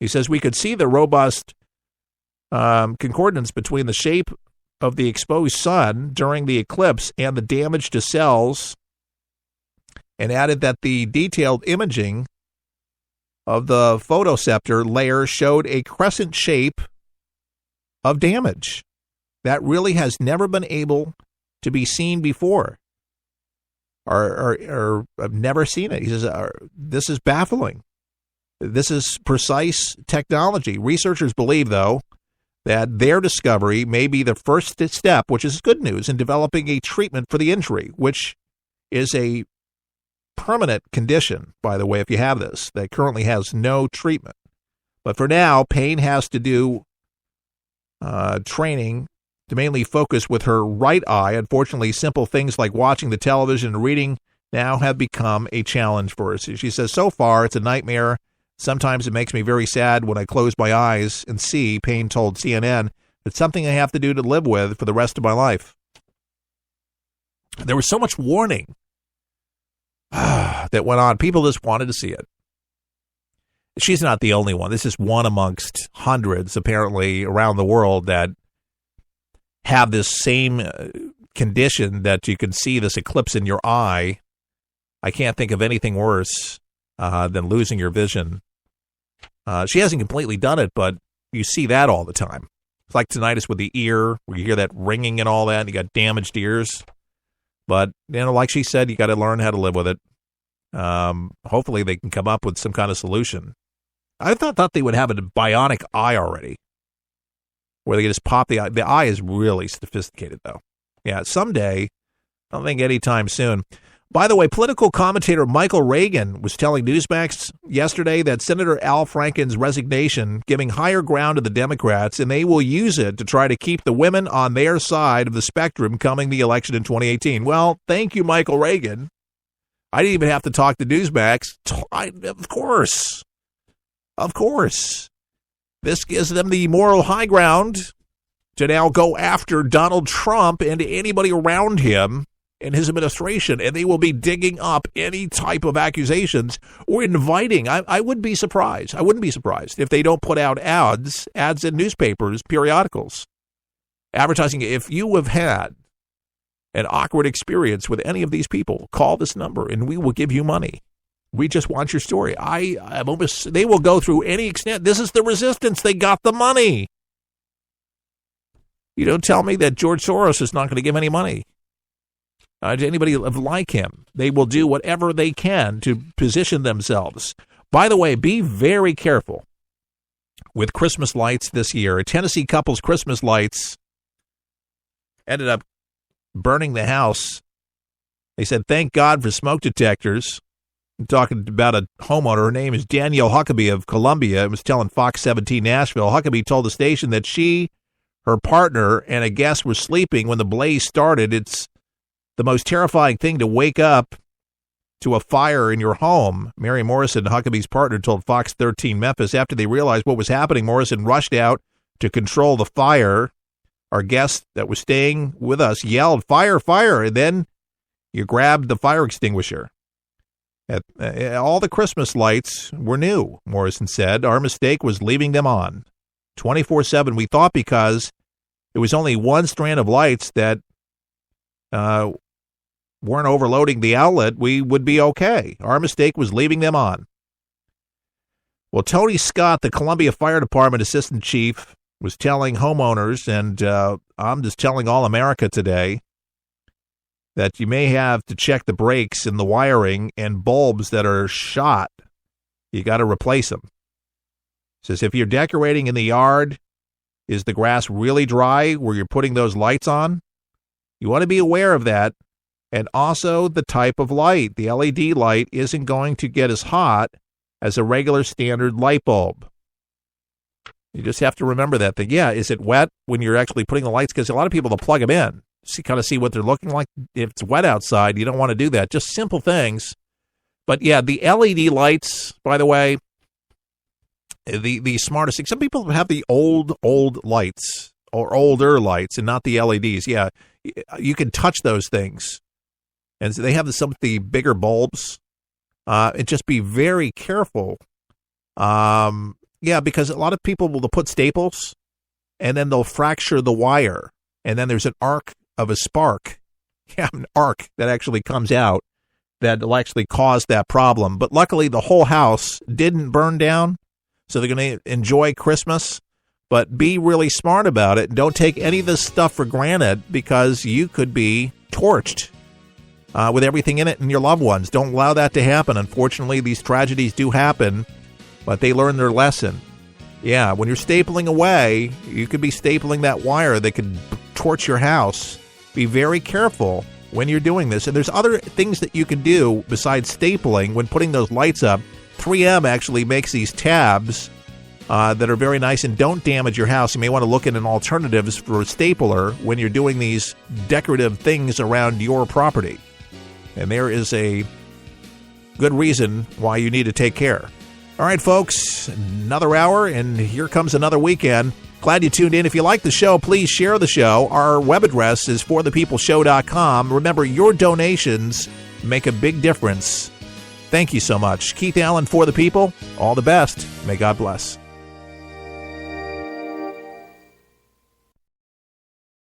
He says we could see the robust concordance between the shape of the exposed sun during the eclipse and the damage to cells, and added that the detailed imaging of the photoceptor layer showed a crescent shape of damage that really has never been able to be seen before, or I've never seen it. He says, this is baffling. This is precise technology. Researchers believe, though, that their discovery may be the first step, which is good news, in developing a treatment for the injury, which is a permanent condition, by the way, if you have this, that currently has no treatment. But for now, Payne has to do training to mainly focus with her right eye. Unfortunately, simple things like watching the television and reading now have become a challenge for her. She says, so far, it's a nightmare. Sometimes it makes me very sad when I close my eyes and see, Payne told CNN, it's something I have to do to live with for the rest of my life. There was so much warning that went on. People just wanted to see it. She's not the only one. This is one amongst hundreds, apparently, around the world that have this same condition that you can see this eclipse in your eye. I can't think of anything worse than losing your vision. She hasn't completely done it, but you see that all the time. It's like tinnitus with the ear, where you hear that ringing and all that, and you got damaged ears. But, like she said, you got to learn how to live with it. Hopefully they can come up with some kind of solution. I thought they would have a bionic eye already, where they can just pop the eye. The eye is really sophisticated, though. Yeah, someday, I don't think anytime soon. By the way, political commentator Michael Reagan was telling Newsmax yesterday that Senator Al Franken's resignation giving higher ground to the Democrats, and they will use it to try to keep the women on their side of the spectrum coming the election in 2018. Well, thank you, Michael Reagan. I didn't even have to talk to Newsmax. Of course. Of course. This gives them the moral high ground to now go after Donald Trump and anybody around him in his administration, and they will be digging up any type of accusations or inviting. I wouldn't be surprised. I wouldn't be surprised if they don't put out ads in newspapers, periodicals, advertising. If you have had an awkward experience with any of these people, call this number and we will give you money. We just want your story. They will go through any extent. This is the resistance. They got the money. You don't tell me that George Soros is not going to give any money to anybody like him. They will do whatever they can to position themselves. By the way, be very careful with Christmas lights this year. A Tennessee couple's Christmas lights ended up burning the house. They said, thank God for smoke detectors. I'm talking about a homeowner. Her name is Danielle Huckabee of Columbia. It was telling Fox 17 Nashville. Huckabee told the station that she, her partner, and a guest were sleeping when the blaze started. It's the most terrifying thing to wake up to a fire in your home. Mary Morrison, Huckabee's partner, told Fox 13 Memphis after they realized what was happening. Morrison rushed out to control the fire. Our guest that was staying with us yelled, fire, fire, and then you grabbed the fire extinguisher. All the Christmas lights were new, Morrison said. Our mistake was leaving them on 24/7. We thought because it was only one strand of lights that weren't overloading the outlet, we would be okay. Our mistake was leaving them on. Well, Tony Scott, the Columbia Fire Department Assistant Chief, was telling homeowners, and I'm just telling all America today, that you may have to check the breaks in the wiring and bulbs that are shot. You got to replace them. Says if you're decorating in the yard, is the grass really dry where you're putting those lights on? You want to be aware of that. And also the type of light. The LED light isn't going to get as hot as a regular standard light bulb. You just have to remember that thing. Yeah, is it wet when you're actually putting the lights? Because a lot of people, they'll plug them in. Kind of see what they're looking like. If it's wet outside, you don't want to do that. Just simple things. But yeah, the LED lights, by the way, the smartest thing. Some people have the old lights or older lights and not the LEDs. Yeah, you can touch those things. And so they have some of the bigger bulbs. And just be very careful Yeah, because a lot of people will put staples, and then they'll fracture the wire, and then there's an arc of a spark, an arc that actually comes out that will actually cause that problem. But luckily, the whole house didn't burn down, so they're going to enjoy Christmas. But be really smart about it. Don't take any of this stuff for granted, because you could be torched with everything in it and your loved ones. Don't allow that to happen. Unfortunately, these tragedies do happen, but they learn their lesson. Yeah, when you're stapling away, you could be stapling that wire that could torch your house. Be very careful when you're doing this. And there's other things that you can do besides stapling when putting those lights up. 3M actually makes these tabs that are very nice and don't damage your house. You may want to look at an alternatives for a stapler when you're doing these decorative things around your property. And there is a good reason why you need to take care. All right, folks, another hour, and here comes another weekend. Glad you tuned in. If you like the show, please share the show. Our web address is forthepeopleshow.com. Remember, your donations make a big difference. Thank you so much. Keith Allen, For the People, all the best. May God bless.